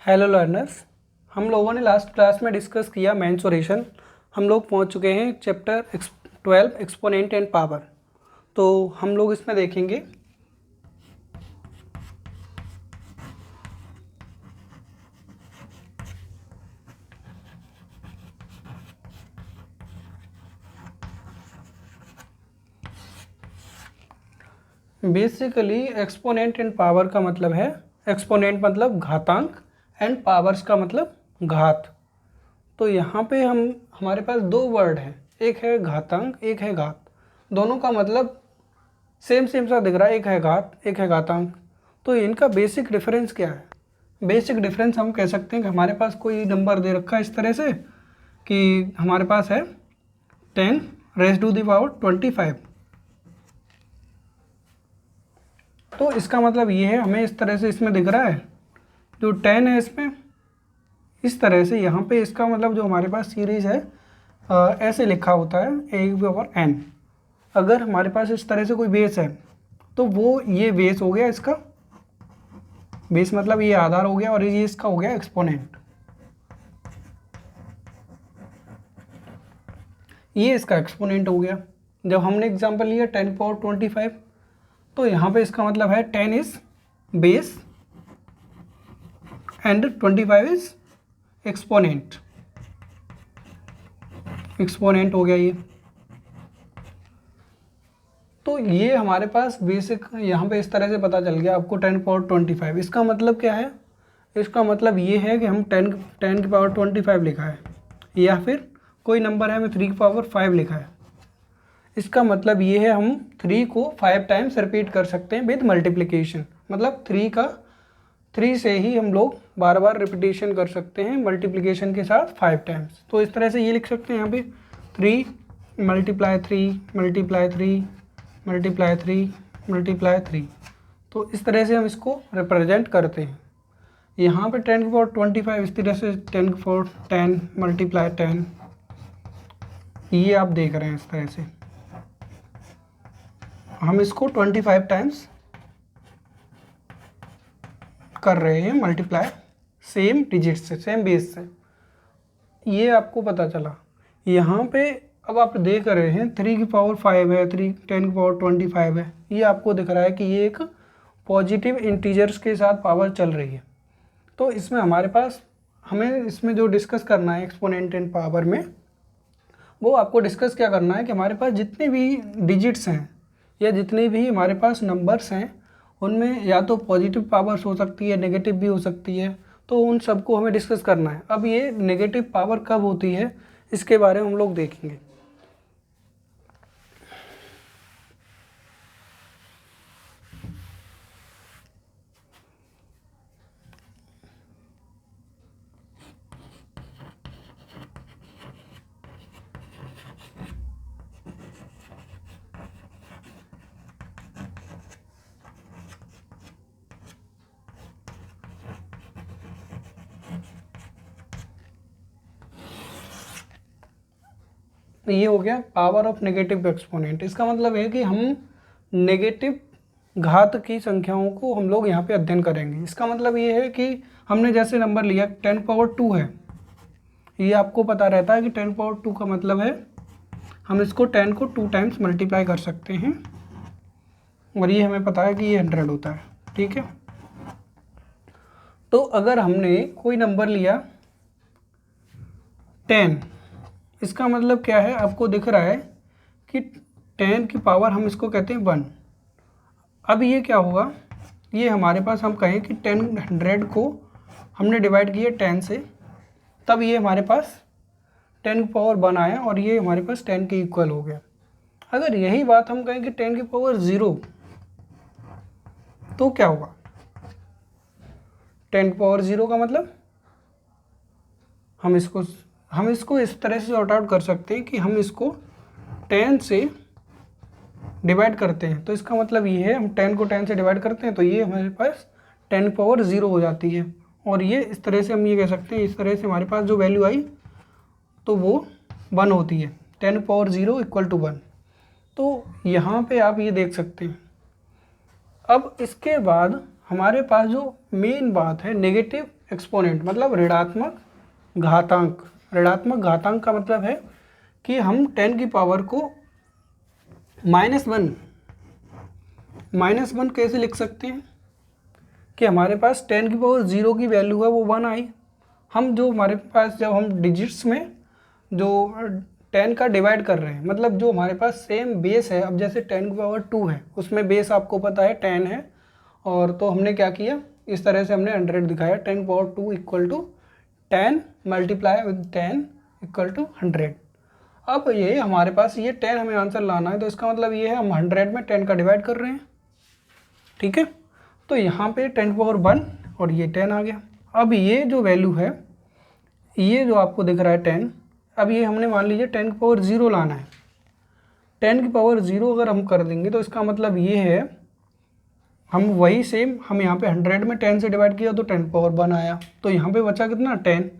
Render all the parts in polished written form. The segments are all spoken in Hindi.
हेलो लर्नर्स, हम लोगों ने लास्ट क्लास में डिस्कस किया मेंसुरेशन। हम लोग पहुंच चुके हैं चैप्टर 12 एक्सपोनेंट एंड पावर। तो हम लोग इसमें देखेंगे बेसिकली एक्सपोनेंट एंड पावर का मतलब है, एक्सपोनेंट मतलब घातांक एंड पावर्स का मतलब घात। तो यहाँ पे हमारे पास दो वर्ड हैं, एक है घातांक एक है घात। दोनों का मतलब सेम सा दिख रहा है, एक है घात एक है घातांक। तो इनका बेसिक डिफरेंस क्या है? बेसिक डिफरेंस हम कह सकते हैं कि हमारे पास कोई नंबर दे रखा है इस तरह से कि हमारे पास है 10 रेज़ टू द पावर 25। तो इसका मतलब ये है, हमें इस तरह से इसमें दिख रहा है जो 10 है इसमें इस तरह से, यहाँ पे इसका मतलब जो हमारे पास सीरीज़ है ऐसे लिखा होता है a/n। अगर हमारे पास इस तरह से कोई बेस है तो वो ये बेस हो गया, इसका बेस मतलब ये आधार हो गया और ये इसका हो गया एक्सपोनेंट। ये इसका एक्सपोनेंट हो गया। जब हमने एग्जांपल लिया 10^25, तो यहाँ पे इसका मतलब है 10 is base and 25 is exponent. Exponent हो गया ये। तो ये हमारे पास बेसिक यहाँ पे इस तरह से पता चल गया आपको 10^25। इसका मतलब क्या है? इसका मतलब ये है कि हम 10 की पावर 25 लिखा है, या फिर कोई नंबर है हमें 3 की पावर 5 लिखा है। इसका मतलब ये है हम 3 को 5 टाइम्स रिपीट कर सकते हैं विद मल्टीप्लिकेशन। मतलब 3 से ही हम लोग बार बार रिपीटेशन कर सकते हैं मल्टीप्लिकेशन के साथ 5 टाइम्स। तो इस तरह से ये लिख सकते हैं यहाँ पे 3 मल्टीप्लाई 3 मल्टीप्लाई 3 मल्टीप्लाई 3 मल्टीप्लाई 3। तो इस तरह से हम इसको रिप्रेजेंट करते हैं। यहाँ पे 10 की पावर 25 इस तरह से 10 की पावर 10 मल्टीप्लाई 10, ये आप देख रहे हैं इस तरह से। हम इसको 25 टाइम्स कर रहे हैं मल्टीप्लाई, सेम डिजिट से, सेम बेस से। ये आपको पता चला। यहाँ पे अब आप देख रहे हैं 3 की पावर 5 है, 10 की पावर 25 है। ये आपको दिख रहा है कि ये एक पॉजिटिव इंटीजर्स के साथ पावर चल रही है। तो इसमें हमारे पास, हमें इसमें जो डिस्कस करना है एक्सपोनेंट एंड पावर में, वो आपको डिस्कस क्या करना है कि हमारे पास जितने भी डिजिट्स हैं या जितने भी हमारे पास नंबर्स हैं, उनमें या तो पॉजिटिव पावर्स हो सकती है, नेगेटिव भी हो सकती है। तो उन सबको हमें डिस्कस करना है। अब ये नेगेटिव पावर कब होती है, इसके बारे में हम लोग देखेंगे। ये हो गया पावर ऑफ नेगेटिव एक्सपोनेंट। इसका मतलब है कि हम नेगेटिव घात की संख्याओं को हम लोग यहाँ पे अध्ययन करेंगे। इसका मतलब ये है कि हमने जैसे नंबर लिया 10^2 है, ये आपको पता रहता है कि 10^2 का मतलब है हम इसको 10 को 2 टाइम्स मल्टीप्लाई कर सकते हैं, और ये हमें पता है कि ये 100 होता है। ठीक है। तो अगर हमने कोई नंबर लिया 10, इसका मतलब क्या है? आपको दिख रहा है कि 10 की पावर हम इसको कहते हैं 1। अब ये क्या होगा? ये हमारे पास, हम कहें कि 100 को हमने डिवाइड किया 10 से, तब ये हमारे पास 10 की पावर 1 आया और ये हमारे पास 10 के इक्वल हो गया। अगर यही बात हम कहें कि 10 की पावर 0, तो क्या होगा? 10 की पावर 0 का मतलब हम इसको इस तरह से सॉर्ट आउट कर सकते हैं कि हम इसको 10 से डिवाइड करते हैं। तो इसका मतलब ये है, हम 10 को 10 से डिवाइड करते हैं तो ये हमारे पास 10 की पावर 0 हो जाती है। और ये इस तरह से हम ये कह सकते हैं, इस तरह से हमारे पास जो वैल्यू आई तो वो 1 होती है। 10 की पावर 0 इक्वल टू 1। तो यहाँ पे आप ये देख सकते हैं। अब इसके बाद हमारे पास जो मेन बात है नेगेटिव एक्सपोनेंट मतलब ऋणात्मक घातांक। ऋणात्मक घातांक का मतलब है कि हम 10 की पावर को माइनस वन कैसे लिख सकते हैं कि हमारे पास 10 की पावर 0 की वैल्यू है वो 1 आई। हम जो हमारे पास जब हम डिजिट्स में जो 10 का डिवाइड कर रहे हैं, मतलब जो हमारे पास सेम बेस है, अब जैसे 10 की पावर 2 है उसमें बेस आपको पता है 10 है, और तो हमने क्या किया, इस तरह से हमने 100 दिखाया। 10 की power 2 equal to 10 multiply with 10 equal to 100। अब ये हमारे पास ये 10 हमें आंसर लाना है, तो इसका मतलब ये है हम 100 में 10 का डिवाइड कर रहे हैं, ठीक है। तो यहाँ पे 10 की पावर 1 और ये 10 आ गया। अब ये जो वैल्यू है, ये जो आपको दिख रहा है 10, अब ये हमने मान लीजिए 10 की पावर 0 लाना है। 10 की पावर 0 अगर हम कर देंगे तो इसका मतलब ये है हम वही सेम, हम यहाँ पे 100 में 10 से डिवाइड किया तो 10 पावर 1 आया, तो यहाँ पे बचा कितना 10।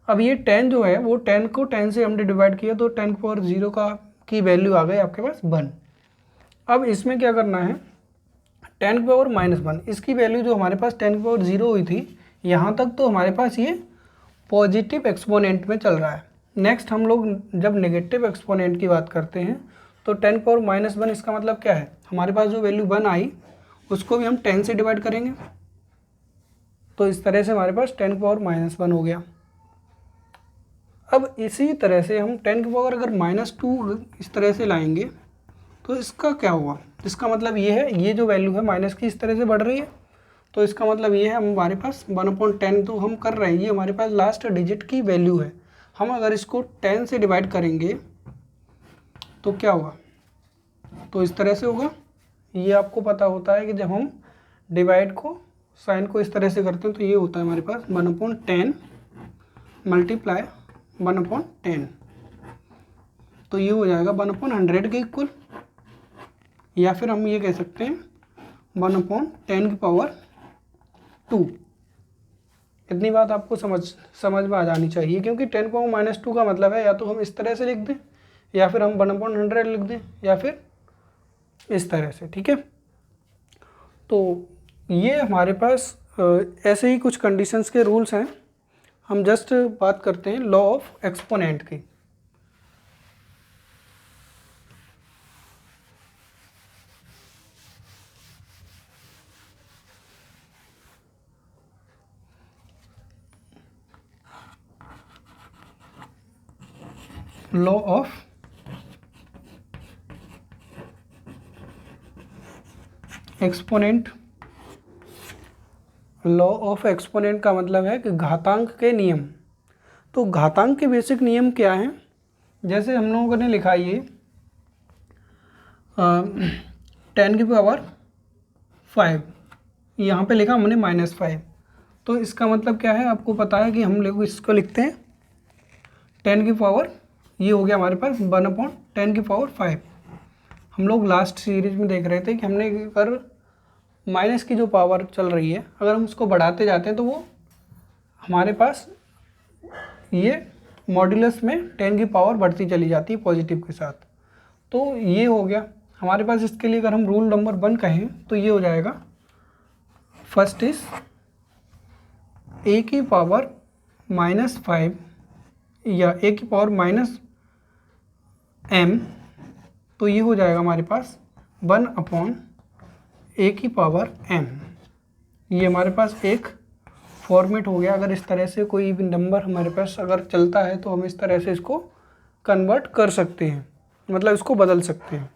अब ये 10 जो है वो 10 को 10 से हमने डिवाइड किया तो 10 पावर 0 की वैल्यू आ गई आपके पास 1। अब इसमें क्या करना है, 10 की पावर -1 इसकी वैल्यू जो हमारे पास 10 की पावर 0 हुई थी यहाँ तक, तो हमारे पास ये पॉजिटिव एक्सपोनेंट में चल रहा है। नेक्स्ट हम लोग जब नेगेटिव एक्सपोनेंट की बात करते हैं तो 10 की पावर -1 इसका मतलब क्या है, हमारे पास जो वैल्यू 1 आई उसको भी हम 10 से डिवाइड करेंगे, तो इस तरह से हमारे पास 10 की पावर -1 हो गया। अब इसी तरह से हम 10 की पावर अगर -2 इस तरह से लाएंगे तो इसका क्या हुआ, इसका मतलब ये है ये जो वैल्यू है माइनस की इस तरह से बढ़ रही है, तो इसका मतलब ये है हमारे पास 1/10 तो हम कर रहे हैं, ये हमारे पास लास्ट डिजिट की वैल्यू है। हम अगर इसको 10 से डिवाइड करेंगे तो क्या होगा, तो इस तरह से होगा। ये आपको पता होता है कि जब हम डिवाइड को साइन को इस तरह से करते हैं तो ये होता है हमारे पास 1/10 मल्टीप्लाई 1/10, तो ये हो जाएगा 1/100 के इक्वल, या फिर हम ये कह सकते हैं 1/10 की पावर 2। इतनी बात आपको समझ में आ जानी चाहिए, क्योंकि 10 पावर -2 का मतलब है या तो हम इस तरह से लिख दें या फिर हम 1/100 लिख दें या फिर इस तरह से, ठीक है। तो ये हमारे पास ऐसे ही कुछ कंडीशंस के रूल्स हैं। हम जस्ट बात करते हैं लॉ ऑफ एक्सपोनेंट की। Law of exponent. Law of exponent का मतलब है कि घातांक के नियम। तो घातांक के बेसिक नियम क्या हैं, जैसे हम लोगों ने लिखा ये 10 की पावर 5, यहाँ पे लिखा हमने -5, तो इसका मतलब क्या है आपको पता है कि हम लोग इसको लिखते हैं 10 की पावर, ये हो गया हमारे पास 1/10 की पावर 5। हम लोग लास्ट सीरीज में देख रहे थे कि हमने अगर माइनस की जो पावर चल रही है अगर हम उसको बढ़ाते जाते हैं तो वो हमारे पास ये मॉड्यूलस में 10 की पावर बढ़ती चली जाती है पॉजिटिव के साथ। तो ये हो गया हमारे पास। इसके लिए अगर हम रूल नंबर 1 कहें तो ये हो जाएगा, फर्स्ट इज a की पावर -5 या a की पावर -m, तो ये हो जाएगा हमारे पास 1/a की पावर m। ये हमारे पास एक फॉर्मेट हो गया। अगर इस तरह से कोई भी नंबर हमारे पास अगर चलता है तो हम इस तरह से इसको कन्वर्ट कर सकते हैं, मतलब इसको बदल सकते हैं।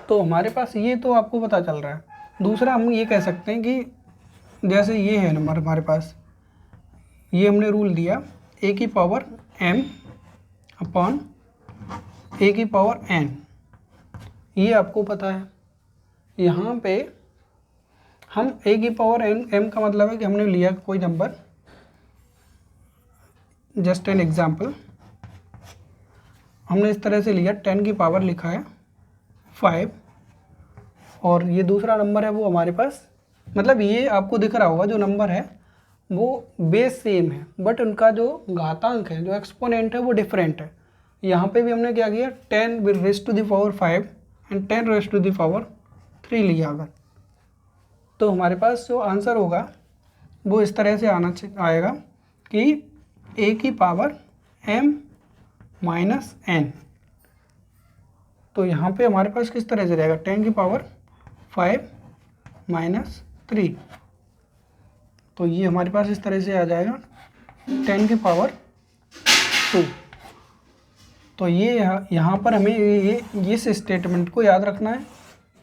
तो हमारे पास ये तो आपको पता चल रहा है। दूसरा हम ये कह सकते हैं कि जैसे ये है नंबर हमारे पास, ये हमने रूल दिया a की पावर m अपॉन a की पावर n, ये आपको पता है। यहाँ पे हम a की पावर m का मतलब है कि हमने लिया कोई नंबर, जस्ट एन एग्जाम्पल, हमने इस तरह से लिया 10 की पावर लिखा है 5, और ये दूसरा नंबर है वो हमारे पास, मतलब ये आपको दिख रहा होगा जो नंबर है वो बेस सेम है बट उनका जो घातांक है, जो एक्सपोनेंट है वो डिफरेंट है। यहाँ पे भी हमने क्या किया 10 raise to the power 5 and 10 raise to the power 3 लिया अगर, तो हमारे पास जो आंसर होगा वो इस तरह से आएगा कि a की पावर m माइनस n। तो यहाँ पे हमारे पास किस तरह से रहेगा 10 की पावर 5 माइनस 3। तो ये हमारे पास इस तरह से आ जाएगा 10 की पावर 2। तो ये यहाँ पर हमें ये इस स्टेटमेंट को याद रखना है।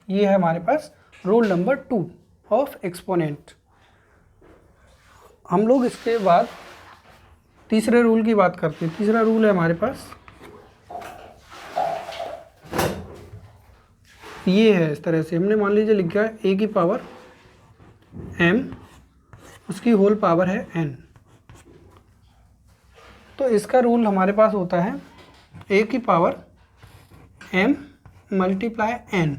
ये है हमारे पास रूल नंबर 2 ऑफ एक्सपोनेंट। हम लोग इसके बाद तीसरे रूल की बात करते हैं। तीसरा रूल है हमारे पास ये है, इस तरह से हमने मान लीजिए लिखा है a की पावर m, उसकी होल पावर है n। तो इसका रूल हमारे पास होता है a की पावर m मल्टीप्लाई n।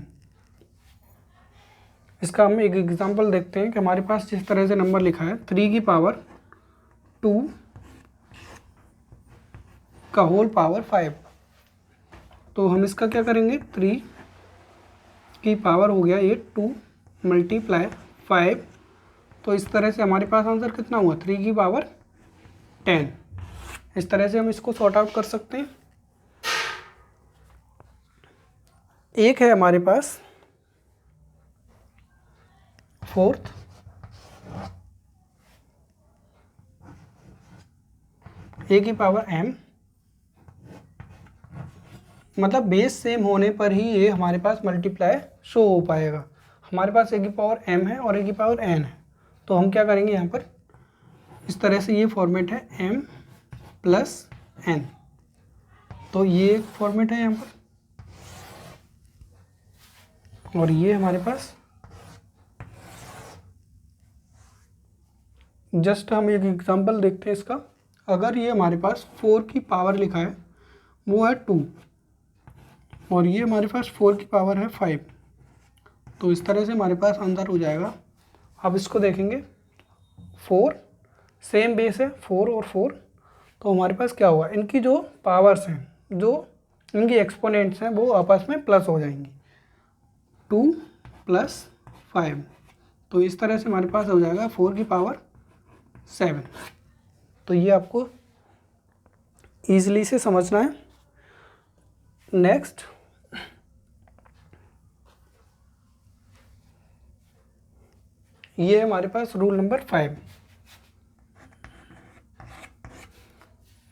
इसका हम एक एग्जांपल देखते हैं कि हमारे पास जिस तरह से नंबर लिखा है 3 की पावर 2 का होल पावर 5। तो हम इसका क्या करेंगे, 3 की पावर हो गया ये 2 मल्टीप्लाई 5। तो इस तरह से हमारे पास आंसर कितना हुआ 3 की पावर 10। इस तरह से हम इसको सॉर्ट आउट कर सकते हैं। एक है हमारे पास फोर्थ, a की पावर m, मतलब बेस सेम होने पर ही ये हमारे पास मल्टीप्लाई शो हो पाएगा। हमारे पास a की पावर m है और a की पावर n है। तो हम क्या करेंगे यहाँ पर इस तरह से ये फॉर्मेट है m प्लस n। तो ये फॉर्मेट है यहाँ पर, और ये हमारे पास जस्ट हम एक एग्जांपल देखते हैं इसका। अगर ये हमारे पास 4 की पावर लिखा है वो है 2 और ये हमारे पास 4 की पावर है 5, तो इस तरह से हमारे पास आंसर हो जाएगा। अब इसको देखेंगे 4 सेम बेस है 4 और 4, तो हमारे पास क्या हुआ, इनकी जो पावर्स हैं, जो इनकी एक्सपोनेंट्स हैं वो आपस में प्लस हो जाएंगी 2 प्लस 5। तो इस तरह से हमारे पास हो जाएगा 4 की पावर 7। तो ये आपको ईजिली से समझना है। नेक्स्ट ये है हमारे पास रूल नंबर 5।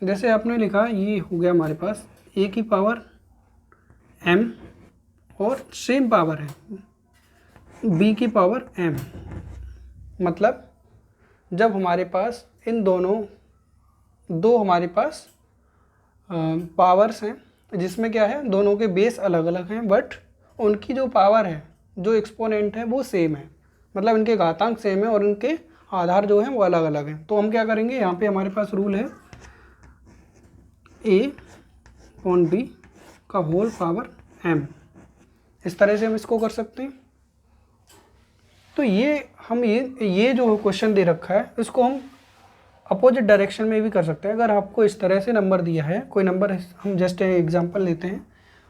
जैसे आपने लिखा ये हो गया हमारे पास a की पावर m और सेम पावर है b की पावर m। मतलब जब हमारे पास इन दोनों दो हमारे पास पावर्स हैं जिसमें क्या है दोनों के बेस अलग अलग हैं बट उनकी जो पावर है, जो एक्सपोनेंट है वो सेम है, मतलब इनके घातांक सेम है और इनके आधार जो हैं वो अलग अलग हैं। तो हम क्या करेंगे, यहाँ पे हमारे पास रूल है a अपॉन b का होल पावर m। इस तरह से हम इसको कर सकते हैं। तो ये हम ये जो क्वेश्चन दे रखा है इसको हम अपोजिट डायरेक्शन में भी कर सकते हैं। अगर आपको इस तरह से नंबर दिया है, कोई नंबर, हम जस्ट एग्जांपल लेते हैं।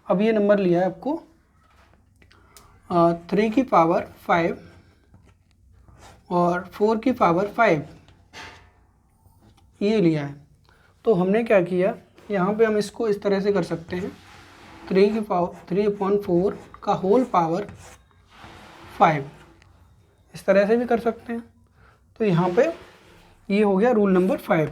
अब ये नंबर लिया है आपको 3 की पावर 5 और 4 की पावर 5, ये लिया है। तो हमने क्या किया, यहाँ पे हम इसको इस तरह से कर सकते हैं 3 की पावर 3/4 का होल पावर 5, इस तरह से भी कर सकते हैं। तो यहाँ पे ये हो गया रूल नंबर 5।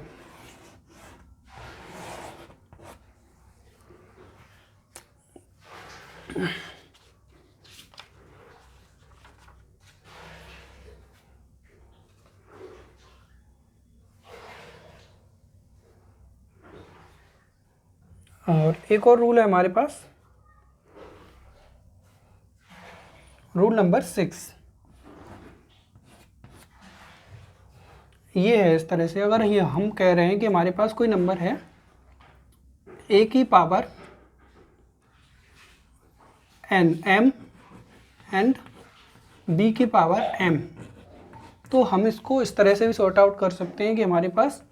और एक और रूल है हमारे पास, रूल नंबर 6। ये है इस तरह से, अगर ये हम कह रहे हैं कि हमारे पास कोई नंबर है a की power n m and b की पावर m, तो हम इसको इस तरह से भी सॉर्ट आउट कर सकते हैं कि हमारे पास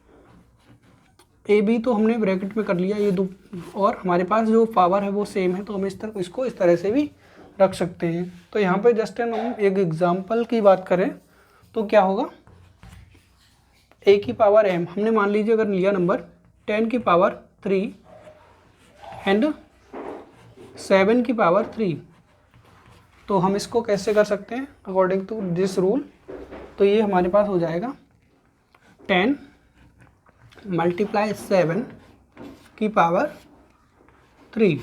ए बी तो हमने ब्रैकेट में कर लिया ये दो, और हमारे पास जो पावर है वो सेम है, तो हम इसको इस तरह से भी रख सकते हैं। तो यहाँ पे जस्ट हम एक एग्जांपल की बात करें तो क्या होगा, a की पावर m, हमने मान लीजिए अगर लिया नंबर 10 की पावर 3 एंड 7 की पावर 3, तो हम इसको कैसे कर सकते हैं अकॉर्डिंग टू दिस रूल। तो ये हमारे पास हो जाएगा 10 मल्टीप्लाई 7 की पावर 3।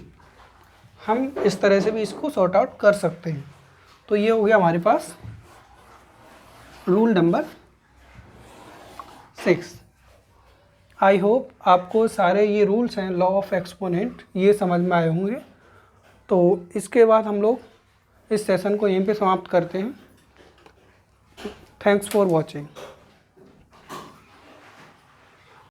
हम इस तरह से भी इसको सॉर्ट आउट कर सकते हैं। तो ये हो गया हमारे पास रूल नंबर 6। आई होप आपको सारे ये रूल्स हैं लॉ ऑफ एक्सपोनेंट ये समझ में आए होंगे। तो इसके बाद हम लोग इस सेशन को यहीं पे समाप्त करते हैं। Thanks for watching.